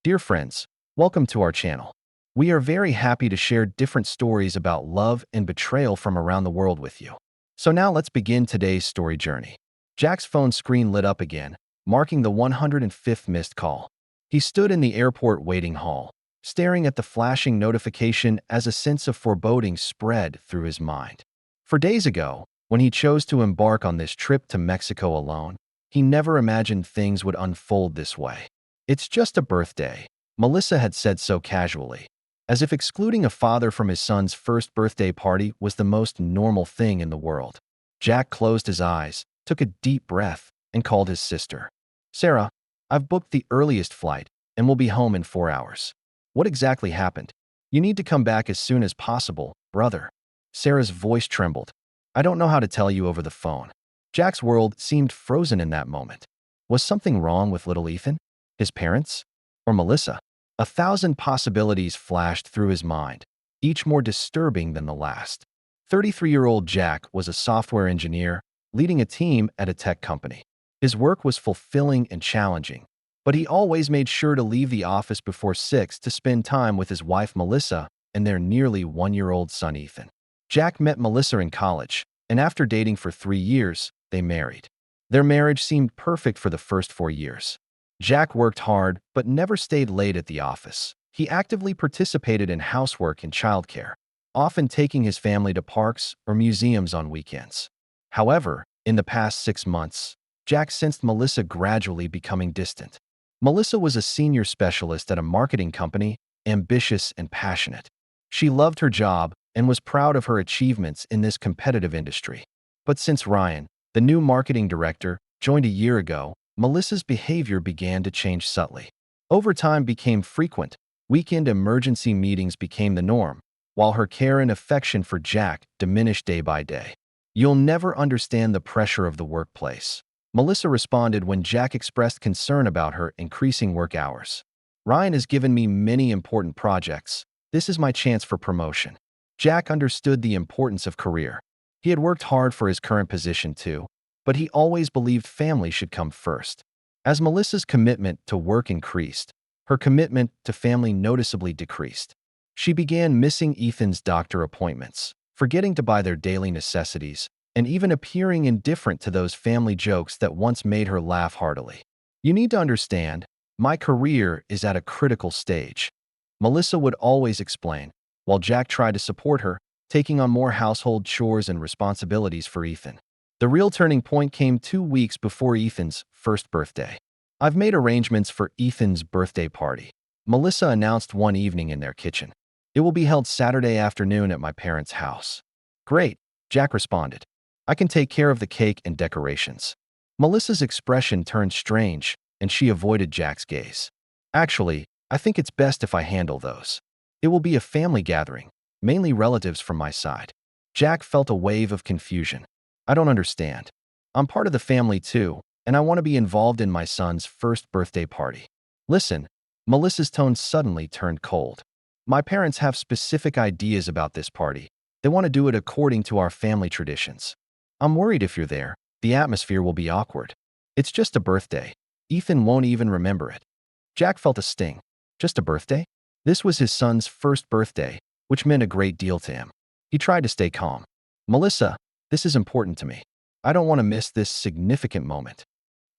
Dear friends, welcome to our channel. We are very happy to share different stories about love and betrayal from around the world with you. So now let's begin today's story journey. Jack's phone screen lit up again, marking the 105th missed call. He stood in the airport waiting hall, staring at the flashing notification as a sense of foreboding spread through his mind. For days ago, when he chose to embark on this trip to Mexico alone, he never imagined things would unfold this way. "It's just a birthday," Melissa had said so casually, as if excluding a father from his son's first birthday party was the most normal thing in the world. Jack closed his eyes, took a deep breath, and called his sister. "Sarah, I've booked the earliest flight and will be home in 4 hours. What exactly happened? You need to come back as soon as possible, brother." Sarah's voice trembled. "I don't know how to tell you over the phone." Jack's world seemed frozen in that moment. Was something wrong with little Ethan? His parents? Or Melissa? 1,000 possibilities flashed through his mind, each more disturbing than the last. 33-year-old Jack was a software engineer, leading a team at a tech company. His work was fulfilling and challenging, but he always made sure to leave the office before 6 to spend time with his wife Melissa and their nearly 1-year-old son Ethan. Jack met Melissa in college, and after dating for 3 years, they married. Their marriage seemed perfect for the first 4 years. Jack worked hard but never stayed late at the office. He actively participated in housework and childcare, often taking his family to parks or museums on weekends. However, in the past 6 months, Jack sensed Melissa gradually becoming distant. Melissa was a senior specialist at a marketing company, ambitious and passionate. She loved her job and was proud of her achievements in this competitive industry. But since Ryan, the new marketing director, joined a year ago, Melissa's behavior began to change subtly. Overtime became frequent, weekend emergency meetings became the norm, while her care and affection for Jack diminished day by day. "You'll never understand the pressure of the workplace," Melissa responded when Jack expressed concern about her increasing work hours. "Ryan has given me many important projects. This is my chance for promotion." Jack understood the importance of career. He had worked hard for his current position too, but he always believed family should come first. As Melissa's commitment to work increased, her commitment to family noticeably decreased. She began missing Ethan's doctor appointments, forgetting to buy their daily necessities, and even appearing indifferent to those family jokes that once made her laugh heartily. "You need to understand, my career is at a critical stage," Melissa would always explain, while Jack tried to support her, taking on more household chores and responsibilities for Ethan. The real turning point came 2 weeks before Ethan's first birthday. "I've made arrangements for Ethan's birthday party," Melissa announced one evening in their kitchen. "It will be held Saturday afternoon at my parents' house." "Great," Jack responded. "I can take care of the cake and decorations." Melissa's expression turned strange, and she avoided Jack's gaze. "Actually, I think it's best if I handle those. It will be a family gathering, mainly relatives from my side." Jack felt a wave of confusion. "I don't understand. I'm part of the family too, and I want to be involved in my son's first birthday party." "Listen," Melissa's tone suddenly turned cold. "My parents have specific ideas about this party. They want to do it according to our family traditions. I'm worried if you're there, the atmosphere will be awkward. It's just a birthday. Ethan won't even remember it." Jack felt a sting. Just a birthday? This was his son's first birthday, which meant a great deal to him. He tried to stay calm. "Melissa, this is important to me. I don't want to miss this significant moment."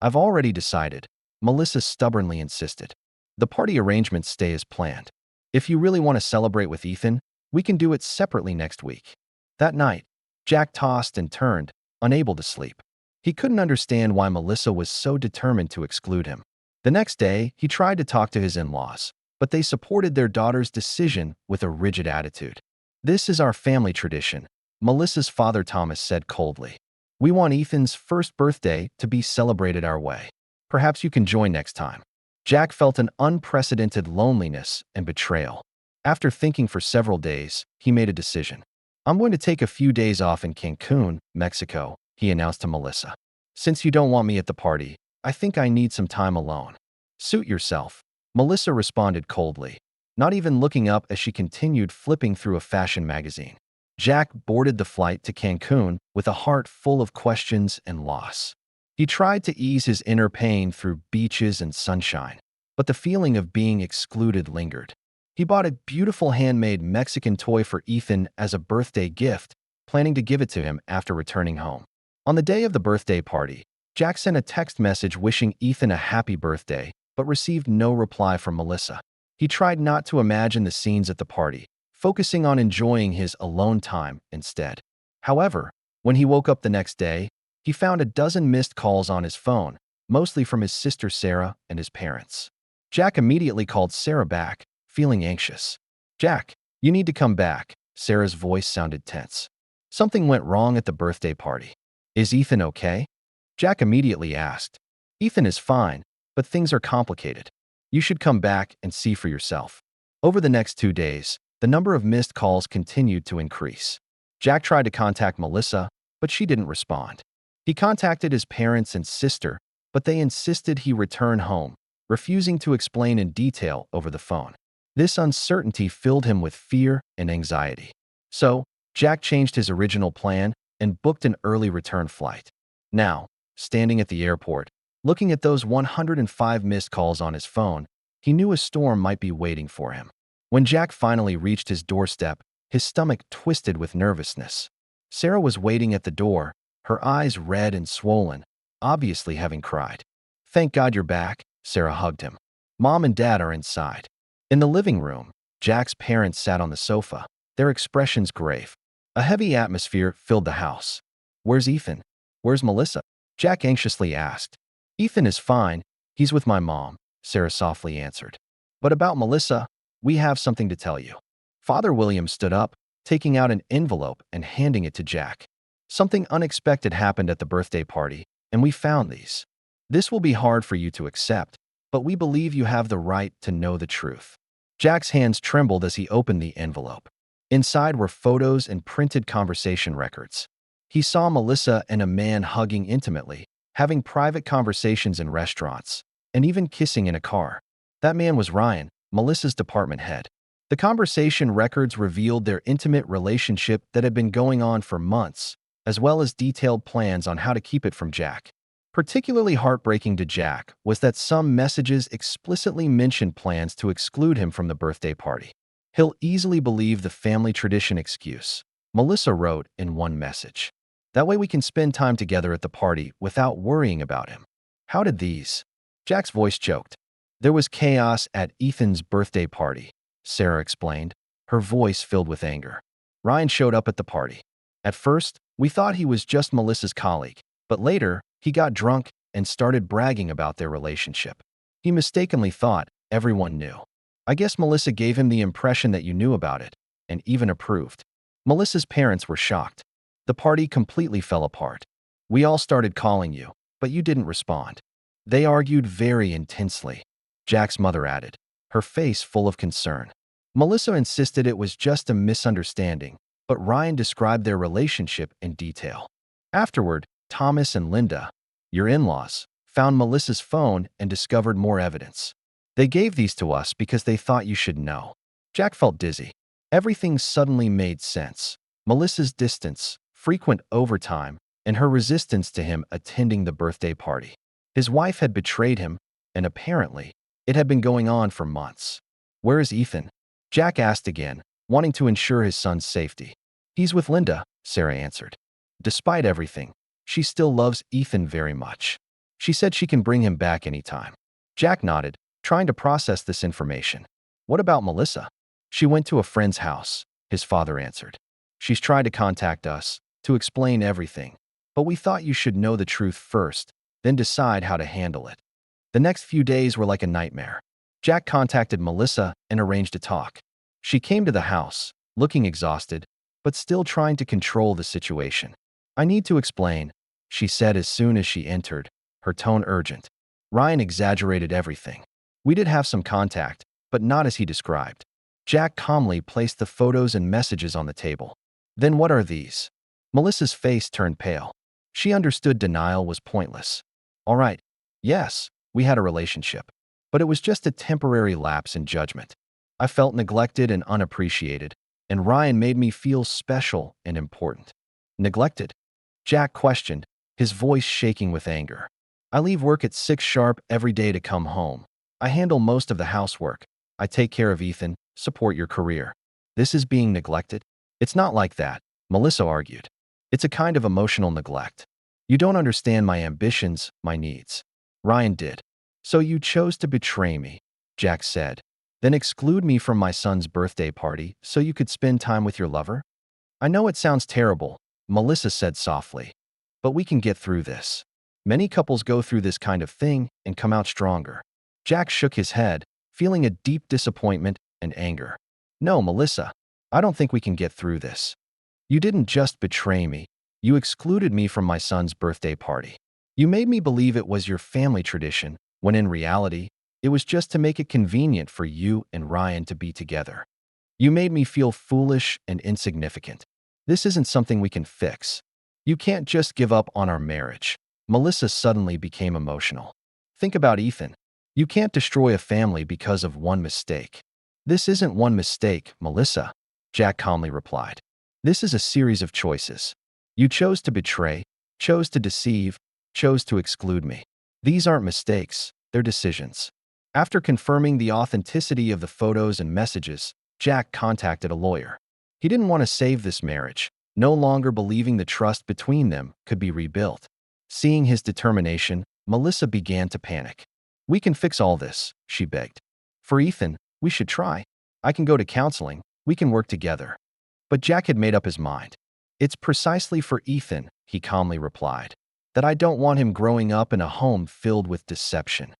"I've already decided," Melissa stubbornly insisted. "The party arrangements stay as planned. If you really want to celebrate with Ethan, we can do it separately next week." That night, Jack tossed and turned, unable to sleep. He couldn't understand why Melissa was so determined to exclude him. The next day, he tried to talk to his in-laws, but they supported their daughter's decision with a rigid attitude. "This is our family tradition," Melissa's father Thomas said coldly. "We want Ethan's first birthday to be celebrated our way. Perhaps you can join next time." Jack felt an unprecedented loneliness and betrayal. After thinking for several days, he made a decision. "I'm going to take a few days off in Cancun, Mexico," he announced to Melissa. "Since you don't want me at the party, I think I need some time alone." "Suit yourself," Melissa responded coldly, not even looking up as she continued flipping through a fashion magazine. Jack boarded the flight to Cancun with a heart full of questions and loss. He tried to ease his inner pain through beaches and sunshine. but the feeling of being excluded lingered. He bought a beautiful handmade Mexican toy for Ethan as a birthday gift, planning to give it to him after returning home. On the day of the birthday party, Jack sent a text message wishing Ethan a happy birthday, but received no reply from Melissa. He tried not to imagine the scenes at the party, focusing on enjoying his alone time instead. However, when he woke up the next day, he found a dozen missed calls on his phone, mostly from his sister Sarah and his parents. Jack immediately called Sarah back, feeling anxious. "Jack, you need to come back." Sarah's voice sounded tense. "Something went wrong at the birthday party. Is Ethan okay?" Jack immediately asked. "Ethan is fine, but things are complicated. You should come back and see for yourself." Over the next 2 days, the number of missed calls continued to increase. Jack tried to contact Melissa, but she didn't respond. He contacted his parents and sister, but they insisted he return home, refusing to explain in detail over the phone. This uncertainty filled him with fear and anxiety. So, Jack changed his original plan and booked an early return flight. Now, standing at the airport, looking at those 105 missed calls on his phone, he knew a storm might be waiting for him. When Jack finally reached his doorstep, his stomach twisted with nervousness. Sarah was waiting at the door, her eyes red and swollen, obviously having cried. "Thank God you're back," Sarah hugged him. "Mom and Dad are inside." In the living room, Jack's parents sat on the sofa, their expressions grave. A heavy atmosphere filled the house. "Where's Ethan? Where's Melissa?" Jack anxiously asked. "Ethan is fine. He's with my mom," Sarah softly answered. "But about Melissa, we have something to tell you." Father William stood up, taking out an envelope and handing it to Jack. "Something unexpected happened at the birthday party, and we found these. This will be hard for you to accept, but we believe you have the right to know the truth." Jack's hands trembled as he opened the envelope. Inside were photos and printed conversation records. He saw Melissa and a man hugging intimately, having private conversations in restaurants, and even kissing in a car. That man was Ryan, Melissa's department head. The conversation records revealed their intimate relationship that had been going on for months, as well as detailed plans on how to keep it from Jack. Particularly heartbreaking to Jack was that some messages explicitly mentioned plans to exclude him from the birthday party. "He'll easily believe the family tradition excuse," Melissa wrote in one message. "That way we can spend time together at the party without worrying about him." How did these? Jack's voice choked. "There was chaos at Ethan's birthday party," Sarah explained, her voice filled with anger. "Ryan showed up at the party. At first, we thought he was just Melissa's colleague, but later, he got drunk and started bragging about their relationship. He mistakenly thought everyone knew. I guess Melissa gave him the impression that you knew about it, and even approved." Melissa's parents were shocked. "The party completely fell apart. We all started calling you, but you didn't respond." They argued very intensely, Jack's mother added, her face full of concern. Melissa insisted it was just a misunderstanding, but Ryan described their relationship in detail. Afterward, Thomas and Linda, your in-laws, found Melissa's phone and discovered more evidence. "They gave these to us because they thought you should know." Jack felt dizzy. Everything suddenly made sense. Melissa's distance, frequent overtime, and her resistance to him attending the birthday party. His wife had betrayed him, and apparently, it had been going on for months. "Where is Ethan?" Jack asked again, wanting to ensure his son's safety. "He's with Linda," Sarah answered. Despite everything, she still loves Ethan very much. She said she can bring him back anytime. Jack nodded, trying to process this information. "What about Melissa?" "She went to a friend's house," his father answered. "She's tried to contact us to explain everything, but we thought you should know the truth first, then decide how to handle it." The next few days were like a nightmare. Jack contacted Melissa and arranged a talk. She came to the house, looking exhausted, but still trying to control the situation. "I need to explain," she said as soon as she entered, her tone urgent. "Ryan exaggerated everything. We did have some contact, but not as he described." Jack calmly placed the photos and messages on the table. "Then what are these?" Melissa's face turned pale. She understood denial was pointless. "All right. Yes, we had a relationship, but it was just a temporary lapse in judgment. I felt neglected and unappreciated, and Ryan made me feel special and important." "Neglected?" Jack questioned, his voice shaking with anger. "I leave work at 6 sharp every day to come home. I handle most of the housework. I take care of Ethan, support your career. This is being neglected? It's not like that, Melissa argued. It's a kind of emotional neglect. You don't understand my ambitions, my needs. Ryan did. So you chose to betray me, Jack said. Then exclude me from my son's birthday party so you could spend time with your lover? I know it sounds terrible, Melissa said softly. But we can get through this. Many couples go through this kind of thing and come out stronger. Jack shook his head, feeling a deep disappointment and anger. No, Melissa, I don't think we can get through this. You didn't just betray me. You excluded me from my son's birthday party. You made me believe it was your family tradition, when in reality, it was just to make it convenient for you and Ryan to be together. You made me feel foolish and insignificant. This isn't something we can fix. You can't just give up on our marriage. Melissa suddenly became emotional. Think about Ethan. You can't destroy a family because of one mistake. This isn't one mistake, Melissa, Jack calmly replied. This is a series of choices. You chose to betray, chose to deceive, chose to exclude me. These aren't mistakes, they're decisions. After confirming the authenticity of the photos and messages, Jack contacted a lawyer. He didn't want to save this marriage, no longer believing the trust between them could be rebuilt. Seeing his determination, Melissa began to panic. We can fix all this, she begged. For Ethan, we should try. I can go to counseling, we can work together. But Jack had made up his mind. It's precisely for Ethan, he calmly replied, that I don't want him growing up in a home filled with deception.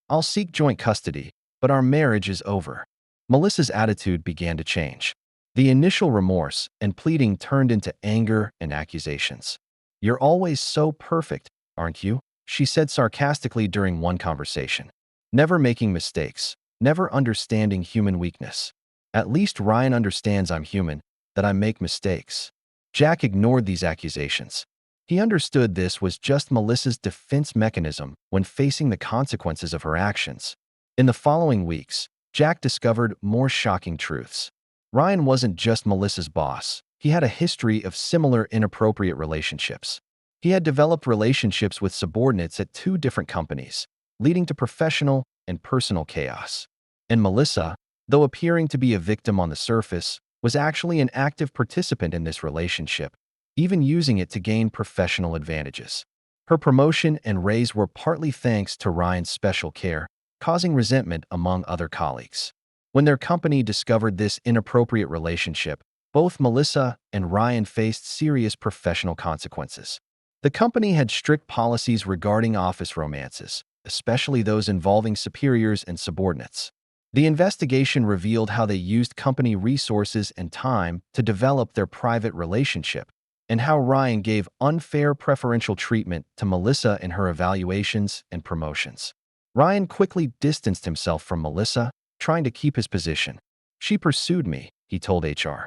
I'll seek joint custody, but our marriage is over. Melissa's attitude began to change. The initial remorse and pleading turned into anger and accusations. You're always so perfect, aren't you? She said sarcastically during one conversation. Never making mistakes, never understanding human weakness. At least Ryan understands I'm human, that I make mistakes. Jack ignored these accusations. He understood this was just Melissa's defense mechanism when facing the consequences of her actions. In the following weeks, Jack discovered more shocking truths. Ryan wasn't just Melissa's boss. He had a history of similar inappropriate relationships. He had developed relationships with subordinates at 2 different companies, leading to professional and personal chaos. And Melissa, though appearing to be a victim on the surface, was actually an active participant in this relationship, even using it to gain professional advantages. Her promotion and raise were partly thanks to Ryan's special care, causing resentment among other colleagues. When their company discovered this inappropriate relationship, both Melissa and Ryan faced serious professional consequences. The company had strict policies regarding office romances, especially those involving superiors and subordinates. The investigation revealed how they used company resources and time to develop their private relationship, and how Ryan gave unfair preferential treatment to Melissa in her evaluations and promotions. Ryan quickly distanced himself from Melissa, trying to keep his position. She pursued me, he told HR.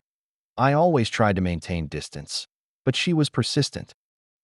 I always tried to maintain distance, but she was persistent.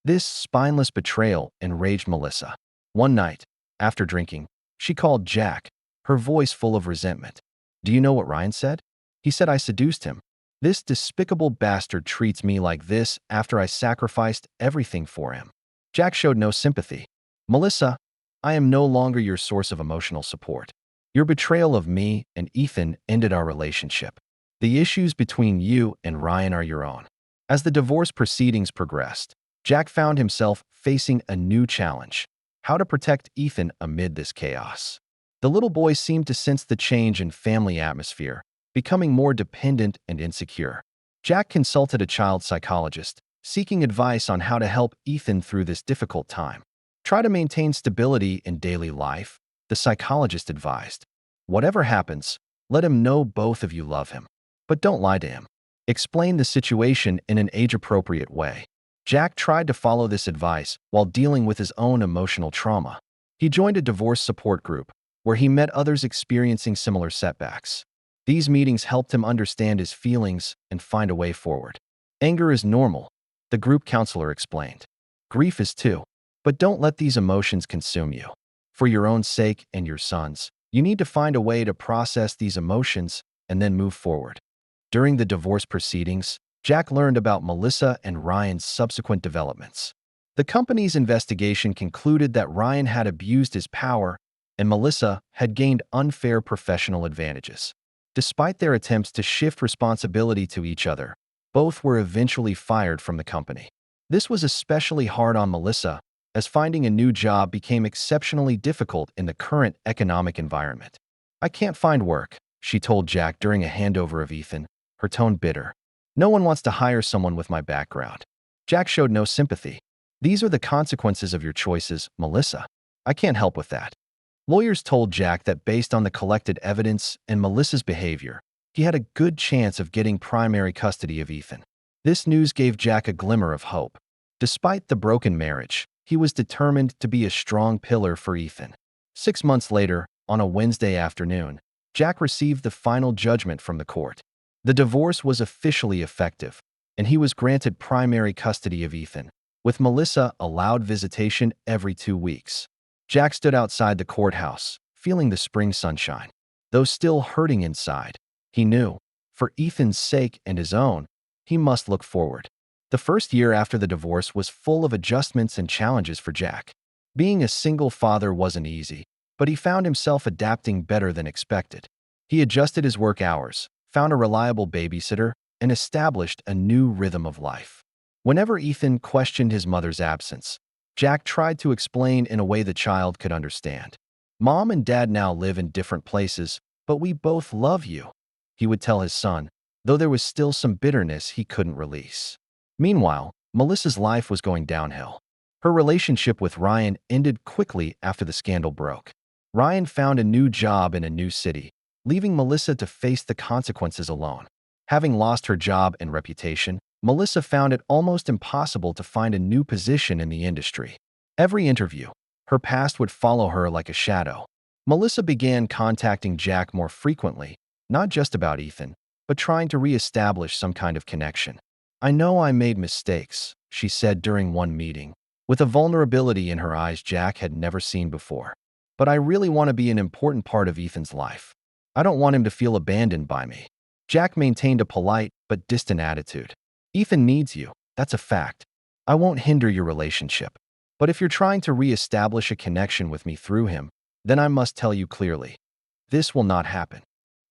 This spineless betrayal enraged Melissa. One night, after drinking, she called Jack, her voice full of resentment. Do you know what Ryan said? He said I seduced him. This despicable bastard treats me like this after I sacrificed everything for him. Jack showed no sympathy. Melissa, I am no longer your source of emotional support. Your betrayal of me and Ethan ended our relationship. The issues between you and Ryan are your own. As the divorce proceedings progressed, Jack found himself facing a new challenge: how to protect Ethan amid this chaos. The little boy seemed to sense the change in family atmosphere, becoming more dependent and insecure. Jack consulted a child psychologist, seeking advice on how to help Ethan through this difficult time. Try to maintain stability in daily life, the psychologist advised. Whatever happens, let him know both of you love him. But don't lie to him. Explain the situation in an age-appropriate way. Jack tried to follow this advice while dealing with his own emotional trauma. He joined a divorce support group, where he met others experiencing similar setbacks. These meetings helped him understand his feelings and find a way forward. Anger is normal, the group counselor explained. Grief is too. But don't let these emotions consume you. For your own sake and your son's, you need to find a way to process these emotions and then move forward. During the divorce proceedings, Jack learned about Melissa and Ryan's subsequent developments. The company's investigation concluded that Ryan had abused his power and Melissa had gained unfair professional advantages. Despite their attempts to shift responsibility to each other, both were eventually fired from the company. This was especially hard on Melissa, as finding a new job became exceptionally difficult in the current economic environment. "I can't find work," she told Jack during a handover of Ethan, her tone bitter. "No one wants to hire someone with my background." Jack showed no sympathy. "These are the consequences of your choices, Melissa. I can't help with that." Lawyers told Jack that based on the collected evidence and Melissa's behavior, he had a good chance of getting primary custody of Ethan. This news gave Jack a glimmer of hope. Despite the broken marriage, he was determined to be a strong pillar for Ethan. 6 months later, on a Wednesday afternoon, Jack received the final judgment from the court. The divorce was officially effective, and he was granted primary custody of Ethan, with Melissa allowed visitation every 2 weeks. Jack stood outside the courthouse, feeling the spring sunshine. Though still hurting inside, he knew, for Ethan's sake and his own, he must look forward. The first year after the divorce was full of adjustments and challenges for Jack. Being a single father wasn't easy, but he found himself adapting better than expected. He adjusted his work hours, found a reliable babysitter, and established a new rhythm of life. Whenever Ethan questioned his mother's absence, Jack tried to explain in a way the child could understand. "Mom and Dad now live in different places, but we both love you," he would tell his son, though there was still some bitterness he couldn't release. Meanwhile, Melissa's life was going downhill. Her relationship with Ryan ended quickly after the scandal broke. Ryan found a new job in a new city, leaving Melissa to face the consequences alone. Having lost her job and reputation, Melissa found it almost impossible to find a new position in the industry. Every interview, her past would follow her like a shadow. Melissa began contacting Jack more frequently, not just about Ethan, but trying to re-establish some kind of connection. "I know I made mistakes," she said during one meeting, with a vulnerability in her eyes Jack had never seen before. "But I really want to be an important part of Ethan's life. I don't want him to feel abandoned by me." Jack maintained a polite but distant attitude. "Ethan needs you, that's a fact. I won't hinder your relationship. But if you're trying to re-establish a connection with me through him, then I must tell you clearly. This will not happen."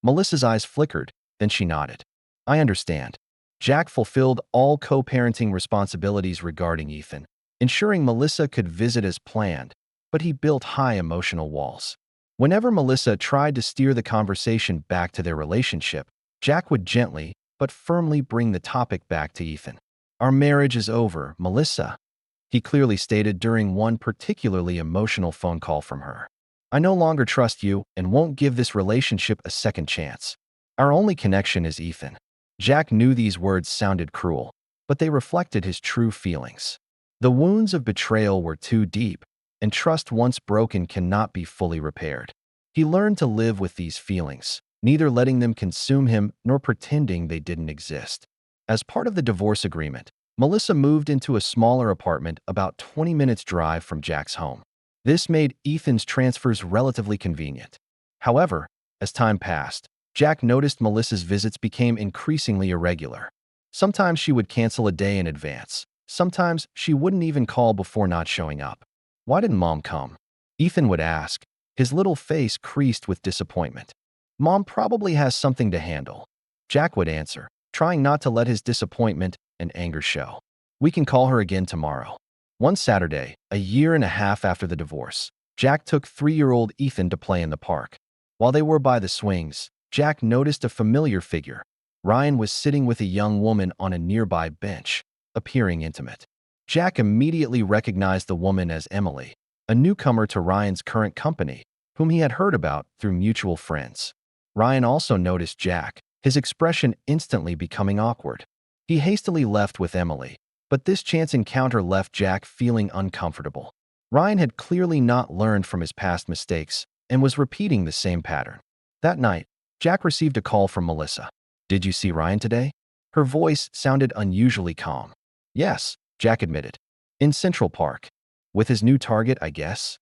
Melissa's eyes flickered, then she nodded. "I understand." Jack fulfilled all co-parenting responsibilities regarding Ethan, ensuring Melissa could visit as planned, but he built high emotional walls. Whenever Melissa tried to steer the conversation back to their relationship, Jack would gently but firmly bring the topic back to Ethan. "Our marriage is over, Melissa," he clearly stated during one particularly emotional phone call from her. "I no longer trust you and won't give this relationship a second chance. Our only connection is Ethan." Jack knew these words sounded cruel, but they reflected his true feelings. The wounds of betrayal were too deep, and trust once broken cannot be fully repaired. He learned to live with these feelings, neither letting them consume him nor pretending they didn't exist. As part of the divorce agreement, Melissa moved into a smaller apartment about 20 minutes' drive from Jack's home. This made Ethan's transfers relatively convenient. However, as time passed, Jack noticed Melissa's visits became increasingly irregular. Sometimes she would cancel a day in advance. Sometimes she wouldn't even call before not showing up. "Why didn't Mom come?" Ethan would ask, his little face creased with disappointment. "Mom probably has something to handle," Jack would answer, trying not to let his disappointment and anger show. "We can call her again tomorrow." One Saturday, a year and a half after the divorce, Jack took 3-year-old Ethan to play in the park. While they were by the swings, Jack noticed a familiar figure. Ryan was sitting with a young woman on a nearby bench, appearing intimate. Jack immediately recognized the woman as Emily, a newcomer to Ryan's current company, whom he had heard about through mutual friends. Ryan also noticed Jack, his expression instantly becoming awkward. He hastily left with Emily, but this chance encounter left Jack feeling uncomfortable. Ryan had clearly not learned from his past mistakes and was repeating the same pattern. That night, Jack received a call from Melissa. "Did you see Ryan today?" Her voice sounded unusually calm. "Yes," Jack admitted. "In Central Park. With his new target, I guess."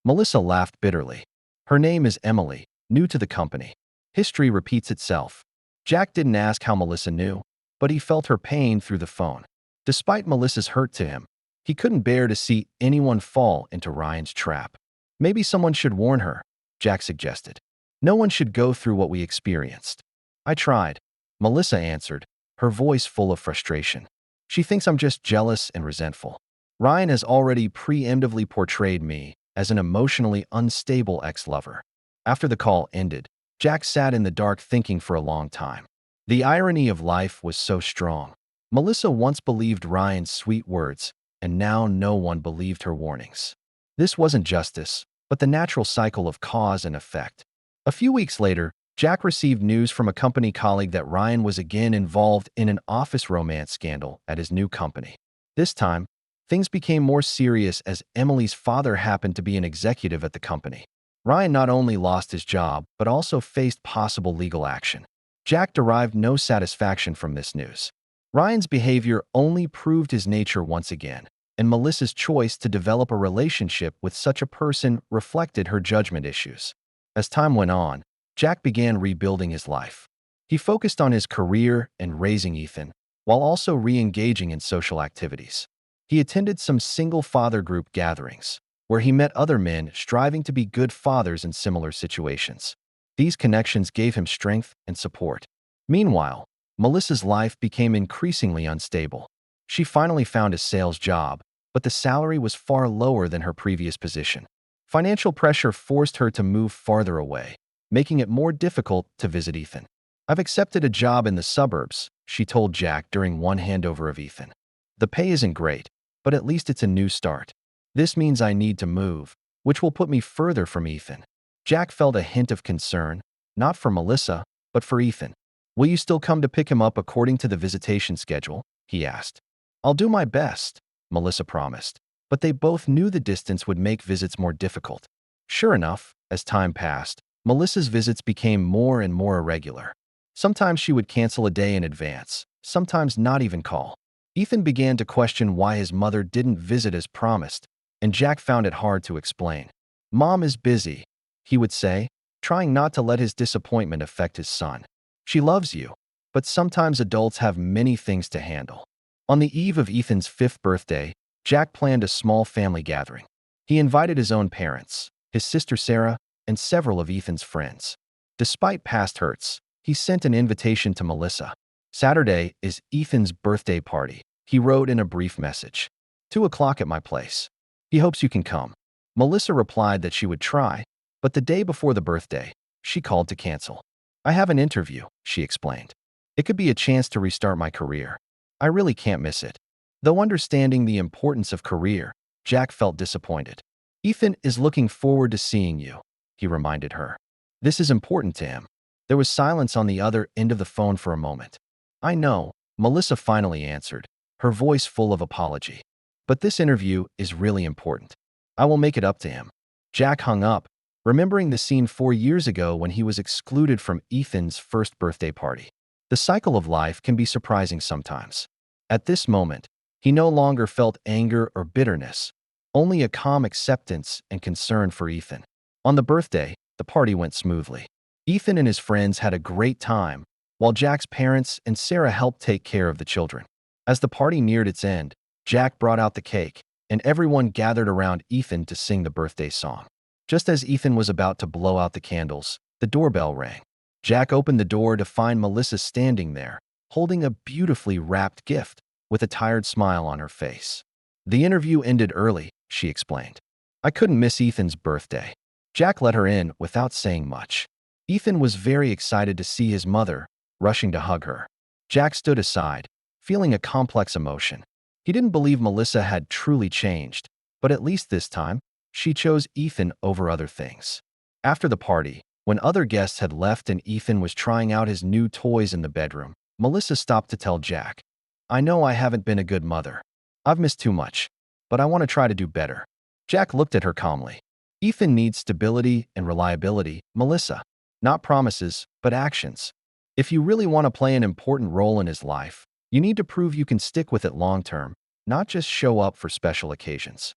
Melissa laughed bitterly. "Her name is Emily, new to the company. History repeats itself." Jack didn't ask how Melissa knew, but he felt her pain through the phone. Despite Melissa's hurt to him, he couldn't bear to see anyone fall into Ryan's trap. Maybe someone should warn her, Jack suggested. No one should go through what we experienced. I tried, Melissa answered, her voice full of frustration. She thinks I'm just jealous and resentful. Ryan has already preemptively portrayed me as an emotionally unstable ex-lover. After the call ended, Jack sat in the dark thinking for a long time. The irony of life was so strong. Melissa once believed Ryan's sweet words, and now no one believed her warnings. This wasn't justice, but the natural cycle of cause and effect. A few weeks later, Jack received news from a company colleague that Ryan was again involved in an office romance scandal at his new company. This time, things became more serious as Emily's father happened to be an executive at the company. Ryan not only lost his job, but also faced possible legal action. Jack derived no satisfaction from this news. Ryan's behavior only proved his nature once again, and Melissa's choice to develop a relationship with such a person reflected her judgment issues. As time went on, Jack began rebuilding his life. He focused on his career and raising Ethan, while also re-engaging in social activities. He attended some single-father group gatherings, where he met other men striving to be good fathers in similar situations. These connections gave him strength and support. Meanwhile, Melissa's life became increasingly unstable. She finally found a sales job, but the salary was far lower than her previous position. Financial pressure forced her to move farther away, making it more difficult to visit Ethan. I've accepted a job in the suburbs, she told Jack during one handover of Ethan. The pay isn't great, but at least it's a new start. This means I need to move, which will put me further from Ethan. Jack felt a hint of concern, not for Melissa, but for Ethan. Will you still come to pick him up according to the visitation schedule? He asked. I'll do my best, Melissa promised, but they both knew the distance would make visits more difficult. Sure enough, as time passed, Melissa's visits became more and more irregular. Sometimes she would cancel a day in advance, sometimes not even call. Ethan began to question why his mother didn't visit as promised, and Jack found it hard to explain. Mom is busy, he would say, trying not to let his disappointment affect his son. She loves you, but sometimes adults have many things to handle. On the eve of Ethan's 5th birthday, Jack planned a small family gathering. He invited his own parents, his sister Sarah, and several of Ethan's friends. Despite past hurts, he sent an invitation to Melissa. Saturday is Ethan's birthday party, he wrote in a brief message. 2 o'clock at my place. He hopes you can come. Melissa replied that she would try, but the day before the birthday, she called to cancel. I have an interview, she explained. It could be a chance to restart my career. I really can't miss it. Though understanding the importance of career, Jack felt disappointed. Ethan is looking forward to seeing you, he reminded her. This is important to him. There was silence on the other end of the phone for a moment. I know, Melissa finally answered, her voice full of apology. But this interview is really important. I will make it up to him. Jack hung up, remembering the scene 4 years ago when he was excluded from Ethan's first birthday party. The cycle of life can be surprising sometimes. At this moment, he no longer felt anger or bitterness, only a calm acceptance and concern for Ethan. On the birthday, the party went smoothly. Ethan and his friends had a great time, while Jack's parents and Sarah helped take care of the children. As the party neared its end, Jack brought out the cake, and everyone gathered around Ethan to sing the birthday song. Just as Ethan was about to blow out the candles, the doorbell rang. Jack opened the door to find Melissa standing there, holding a beautifully wrapped gift, with a tired smile on her face. The interview ended early, she explained. I couldn't miss Ethan's birthday. Jack let her in without saying much. Ethan was very excited to see his mother, rushing to hug her. Jack stood aside, feeling a complex emotion. He didn't believe Melissa had truly changed, but at least this time, she chose Ethan over other things. After the party, when other guests had left and Ethan was trying out his new toys in the bedroom, Melissa stopped to tell Jack, I know I haven't been a good mother. I've missed too much, but I want to try to do better. Jack looked at her calmly. Ethan needs stability and reliability, Melissa. Not promises, but actions. If you really want to play an important role in his life, you need to prove you can stick with it long term, not just show up for special occasions.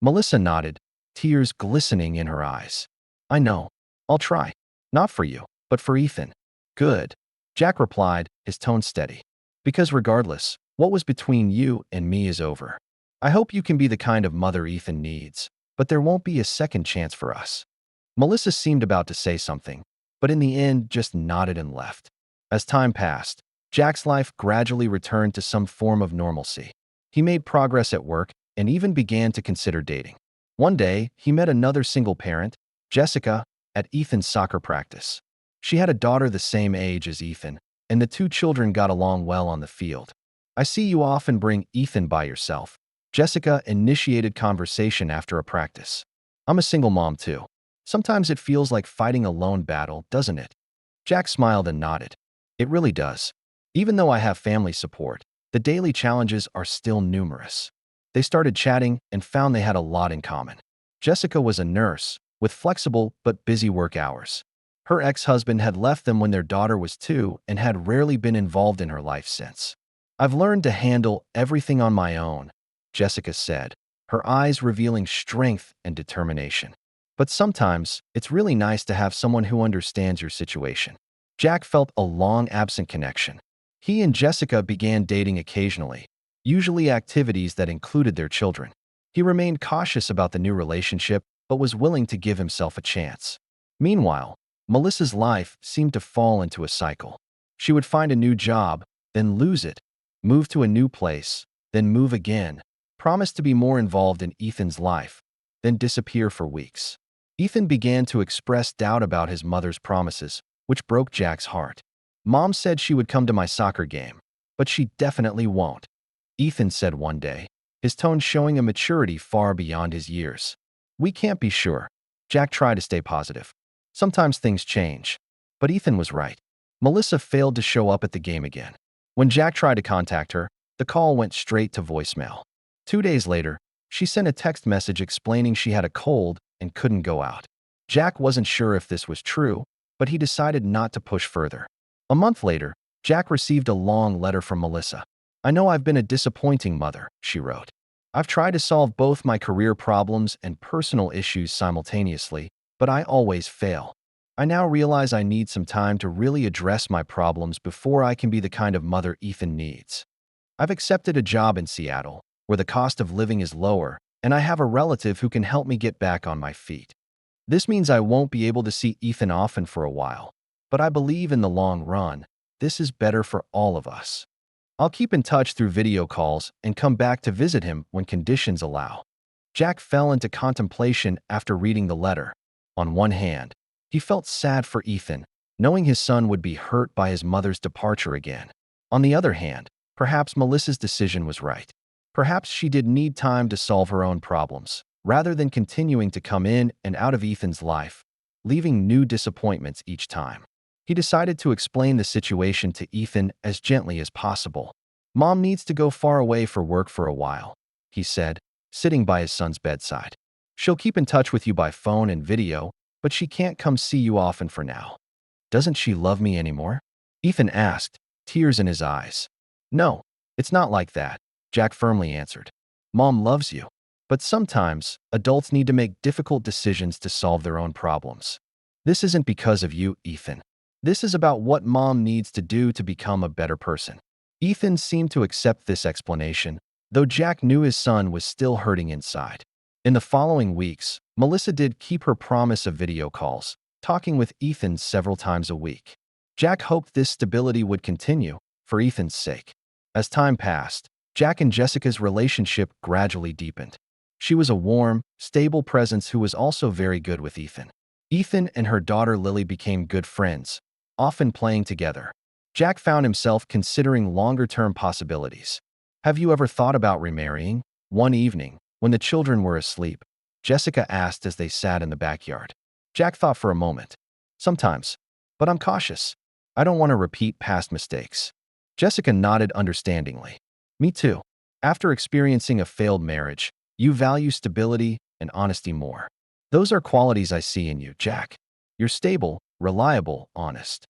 Melissa nodded, tears glistening in her eyes. I know. I'll try. Not for you, but for Ethan. Good. Jack replied, his tone steady. Because regardless, what was between you and me is over. I hope you can be the kind of mother Ethan needs, but there won't be a second chance for us. Melissa seemed about to say something, but in the end just nodded and left. As time passed, Jack's life gradually returned to some form of normalcy. He made progress at work and even began to consider dating. One day, he met another single parent, Jessica, at Ethan's soccer practice. She had a daughter the same age as Ethan, and the two children got along well on the field. "I see you often bring Ethan by yourself." Jessica initiated conversation after a practice. "I'm a single mom too. Sometimes it feels like fighting a lone battle, doesn't it?" Jack smiled and nodded. "It really does. Even though I have family support, the daily challenges are still numerous." They started chatting and found they had a lot in common. Jessica was a nurse, with flexible but busy work hours. Her ex-husband had left them when their daughter was 2 and had rarely been involved in her life since. "I've learned to handle everything on my own," Jessica said, her eyes revealing strength and determination. "But sometimes, it's really nice to have someone who understands your situation." Jack felt a long-absent connection. He and Jessica began dating occasionally, usually activities that included their children. He remained cautious about the new relationship, but was willing to give himself a chance. Meanwhile, Melissa's life seemed to fall into a cycle. She would find a new job, then lose it, move to a new place, then move again, promise to be more involved in Ethan's life, then disappear for weeks. Ethan began to express doubt about his mother's promises, which broke Jack's heart. "Mom said she would come to my soccer game, but she definitely won't," Ethan said one day, his tone showing a maturity far beyond his years. "We can't be sure." Jack tried to stay positive. Sometimes things change. But Ethan was right. Melissa failed to show up at the game again. When Jack tried to contact her, the call went straight to voicemail. 2 days later, she sent a text message explaining she had a cold and couldn't go out. Jack wasn't sure if this was true, but he decided not to push further. A month later, Jack received a long letter from Melissa. "I know I've been a disappointing mother," she wrote. "I've tried to solve both my career problems and personal issues simultaneously, but I always fail. I now realize I need some time to really address my problems before I can be the kind of mother Ethan needs. I've accepted a job in Seattle, where the cost of living is lower, and I have a relative who can help me get back on my feet. This means I won't be able to see Ethan often for a while, but I believe in the long run, this is better for all of us. I'll keep in touch through video calls and come back to visit him when conditions allow." Jack fell into contemplation after reading the letter. On one hand, he felt sad for Ethan, knowing his son would be hurt by his mother's departure again. On the other hand, perhaps Melissa's decision was right. Perhaps she did need time to solve her own problems, rather than continuing to come in and out of Ethan's life, leaving new disappointments each time. He decided to explain the situation to Ethan as gently as possible. "Mom needs to go far away for work for a while," he said, sitting by his son's bedside. "She'll keep in touch with you by phone and video, but she can't come see you often for now." "Doesn't she love me anymore?" Ethan asked, tears in his eyes. "No, it's not like that," Jack firmly answered. "Mom loves you. But sometimes, adults need to make difficult decisions to solve their own problems. This isn't because of you, Ethan. This is about what Mom needs to do to become a better person." Ethan seemed to accept this explanation, though Jack knew his son was still hurting inside. In the following weeks, Melissa did keep her promise of video calls, talking with Ethan several times a week. Jack hoped this stability would continue, for Ethan's sake. As time passed, Jack and Jessica's relationship gradually deepened. She was a warm, stable presence who was also very good with Ethan. Ethan and her daughter Lily became good friends, often playing together. Jack found himself considering longer-term possibilities. "Have you ever thought about remarrying?" One evening, when the children were asleep, Jessica asked as they sat in the backyard. Jack thought for a moment. "Sometimes, but I'm cautious. I don't want to repeat past mistakes." Jessica nodded understandingly. "Me too. After experiencing a failed marriage, you value stability and honesty more. Those are qualities I see in you, Jack. You're stable, reliable, honest."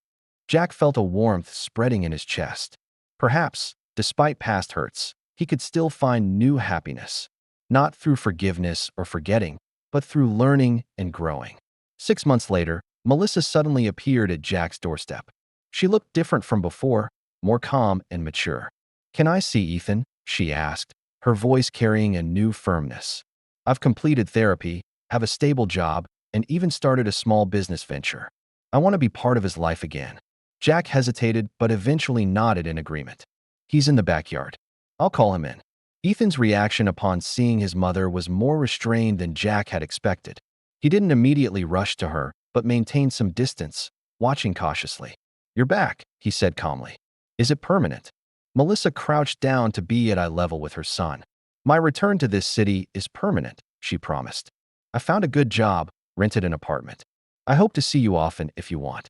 Jack felt a warmth spreading in his chest. Perhaps, despite past hurts, he could still find new happiness. Not through forgiveness or forgetting, but through learning and growing. 6 months later, Melissa suddenly appeared at Jack's doorstep. She looked different from before, more calm and mature. "Can I see Ethan?" she asked, her voice carrying a new firmness. "I've completed therapy, have a stable job, and even started a small business venture. I want to be part of his life again. Jack hesitated but eventually nodded in agreement. He's in the backyard. I'll call him in. Ethan's reaction upon seeing his mother was more restrained than Jack had expected. He didn't immediately rush to her, but maintained some distance, watching cautiously. "You're back," he said calmly. "Is it permanent?" Melissa crouched down to be at eye level with her son. "My return to this city is permanent," she promised. "I found a good job, rented an apartment. I hope to see you often if you want."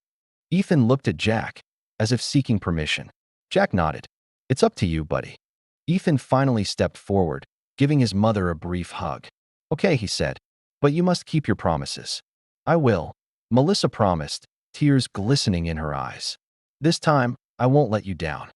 Ethan looked at Jack, as if seeking permission. Jack nodded. "It's up to you, buddy." Ethan finally stepped forward, giving his mother a brief hug. "Okay," he said, "but you must keep your promises." "I will," Melissa promised, tears glistening in her eyes. "This time, I won't let you down."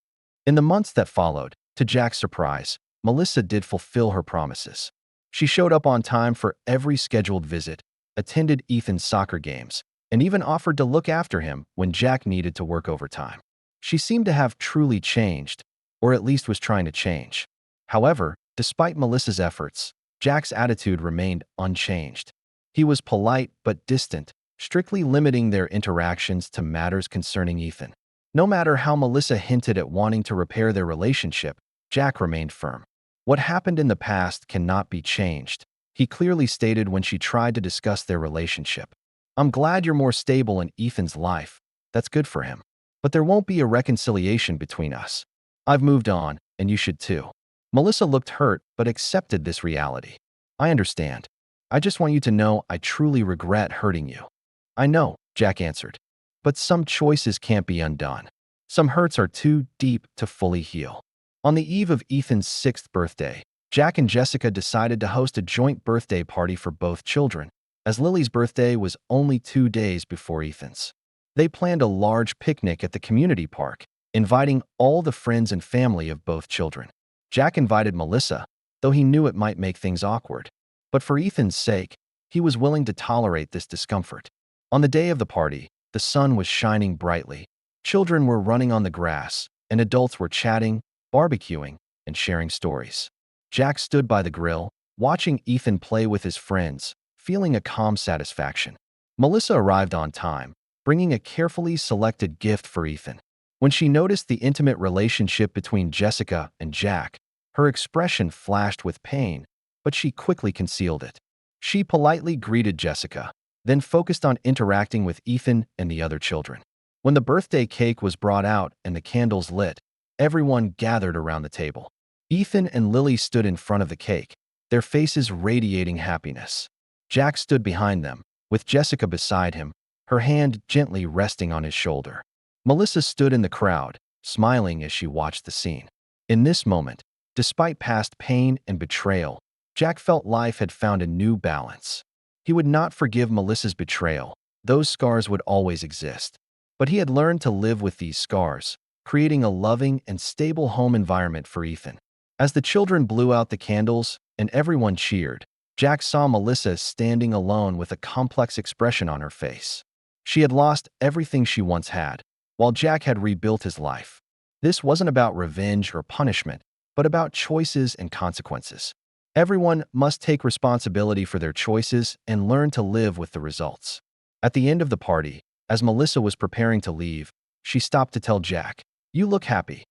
In the months that followed, to Jack's surprise, Melissa did fulfill her promises. She showed up on time for every scheduled visit, attended Ethan's soccer games, and even offered to look after him when Jack needed to work overtime. She seemed to have truly changed, or at least was trying to change. However, despite Melissa's efforts, Jack's attitude remained unchanged. He was polite but distant, strictly limiting their interactions to matters concerning Ethan. No matter how Melissa hinted at wanting to repair their relationship, Jack remained firm. "What happened in the past cannot be changed," he clearly stated when she tried to discuss their relationship. "I'm glad you're more stable in Ethan's life. That's good for him. But there won't be a reconciliation between us. I've moved on, and you should too." Melissa looked hurt but accepted this reality. "I understand. I just want you to know I truly regret hurting you." "I know," Jack answered. "But some choices can't be undone. Some hurts are too deep to fully heal." On the eve of Ethan's 6th birthday, Jack and Jessica decided to host a joint birthday party for both children, as Lily's birthday was only 2 days before Ethan's. They planned a large picnic at the community park, inviting all the friends and family of both children. Jack invited Melissa, though he knew it might make things awkward. But for Ethan's sake, he was willing to tolerate this discomfort. On the day of the party, the sun was shining brightly. Children were running on the grass, and adults were chatting, barbecuing, and sharing stories. Jack stood by the grill, watching Ethan play with his friends, feeling a calm satisfaction. Melissa arrived on time, bringing a carefully selected gift for Ethan. When she noticed the intimate relationship between Jessica and Jack, her expression flashed with pain, but she quickly concealed it. She politely greeted Jessica, then focused on interacting with Ethan and the other children. When the birthday cake was brought out and the candles lit, everyone gathered around the table. Ethan and Lily stood in front of the cake, their faces radiating happiness. Jack stood behind them, with Jessica beside him, her hand gently resting on his shoulder. Melissa stood in the crowd, smiling as she watched the scene. In this moment, despite past pain and betrayal, Jack felt life had found a new balance. He would not forgive Melissa's betrayal. Those scars would always exist. But he had learned to live with these scars, creating a loving and stable home environment for Ethan. As the children blew out the candles and everyone cheered, Jack saw Melissa standing alone with a complex expression on her face. She had lost everything she once had, while Jack had rebuilt his life. This wasn't about revenge or punishment, but about choices and consequences. Everyone must take responsibility for their choices and learn to live with the results. At the end of the party, as Melissa was preparing to leave, she stopped to tell Jack, "You look happy."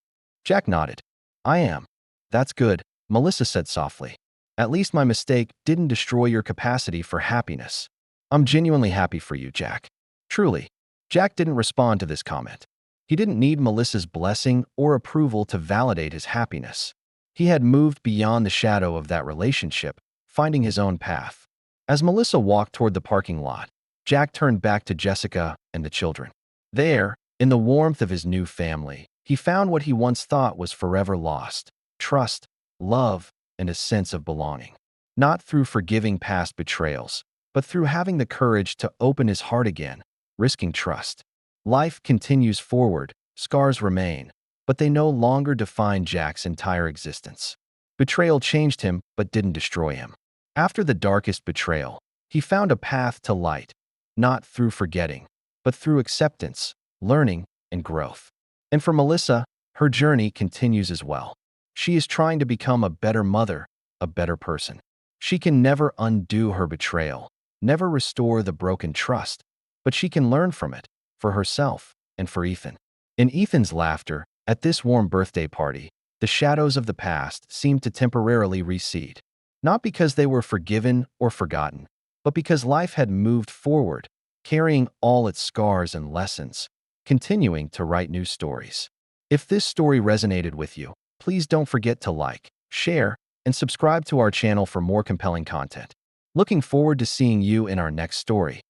Jack nodded. "I am." "That's good," Melissa said softly. "At least my mistake didn't destroy your capacity for happiness." "I'm genuinely happy for you, Jack. Truly." Jack didn't respond to this comment. He didn't need Melissa's blessing or approval to validate his happiness. He had moved beyond the shadow of that relationship, finding his own path. As Melissa walked toward the parking lot, Jack turned back to Jessica and the children. There, in the warmth of his new family, he found what he once thought was forever lost: trust, love, and a sense of belonging. Not through forgiving past betrayals, but through having the courage to open his heart again, risking trust. Life continues forward, scars remain, but they no longer define Jack's entire existence. Betrayal changed him but didn't destroy him. After the darkest betrayal, he found a path to light, not through forgetting, but through acceptance, learning, and growth. And for Melissa, her journey continues as well. She is trying to become a better mother, a better person. She can never undo her betrayal, never restore the broken trust, but she can learn from it, for herself and for Ethan. In Ethan's laughter, at this warm birthday party, the shadows of the past seemed to temporarily recede. Not because they were forgiven or forgotten, but because life had moved forward, carrying all its scars and lessons, continuing to write new stories. If this story resonated with you, please don't forget to like, share, and subscribe to our channel for more compelling content. Looking forward to seeing you in our next story.